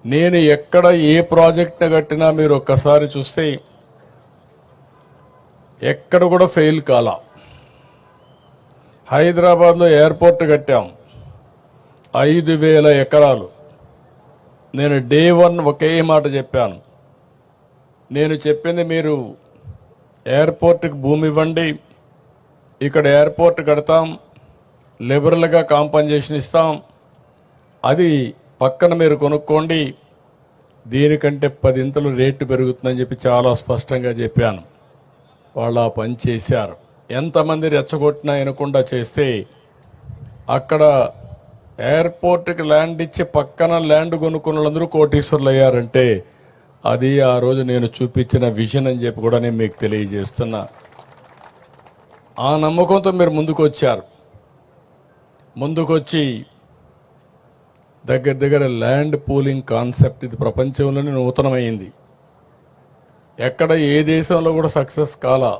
నేను ఎక్కడ ఏ ప్రాజెక్ట్ని కట్టినా మీరు ఒక్కసారి చూస్తే ఎక్కడ కూడా ఫెయిల్ కాలా. హైదరాబాద్లో ఎయిర్పోర్ట్ కట్టాం, 5,000 ఎకరాలు. నేను డే 1 ఒకే మాట చెప్పాను. నేను చెప్పింది మీరు ఎయిర్పోర్ట్కి భూమి ఇవ్వండి, ఇక్కడ ఎయిర్పోర్ట్ కడతాం, లిబరల్గా కాంపన్సేషన్ ఇస్తాం, అది పక్కన మీరు కొనుక్కోండి, దీనికంటే 10 ఇంతలు రేటు పెరుగుతుందని చెప్పి చాలా స్పష్టంగా చెప్పాను. వాళ్ళు ఆ పని చేశారు. ఎంతమంది రెచ్చగొట్టినా వినకుండా చేస్తే అక్కడ ఎయిర్పోర్ట్కి ల్యాండ్ ఇచ్చి పక్కన ల్యాండ్ కొనుక్కున్న వాళ్ళందరూ కోటీశ్వరులు అయ్యారంటే అది ఆ రోజు నేను చూపించిన విజన్ అని చెప్పి కూడా నేను మీకు తెలియజేస్తున్నా. ఆ నమ్మకంతో మీరు ముందుకొచ్చారు. ముందుకొచ్చి దగ్గర ల్యాండ్ పూలింగ్ కాన్సెప్ట్ ఇది ప్రపంచంలోనే నూతనమైంది. ఎక్కడ ఏ దేశంలో కూడా సక్సెస్ కాలా.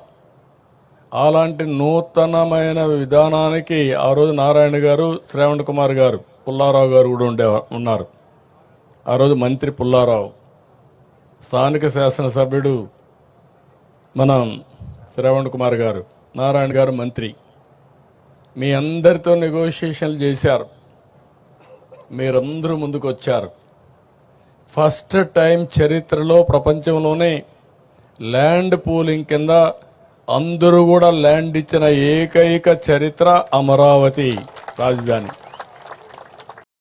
అలాంటి నూతనమైన విధానానికి ఆ రోజు నారాయణ గారు, శ్రావణ్ కుమార్ గారు, పుల్లారావు గారు కూడా ఉన్నారు. ఆ రోజు మంత్రి పుల్లారావు, స్థానిక శాసనసభ్యుడు మన శ్రావణ్ కుమార్ గారు, నారాయణ గారు మంత్రి. మీ అందరితో నెగోషియేషన్లు చేశారు. మీరందరూ ముందుకు వచ్చారు. ఫస్ట్ టైం చరిత్రలో ప్రపంచంలోనే ల్యాండ్ పూలింగ్ కింద అందరూ కూడా ల్యాండ్ ఇచ్చిన ఏకైక చరిత్ర అమరావతి రాజధాని.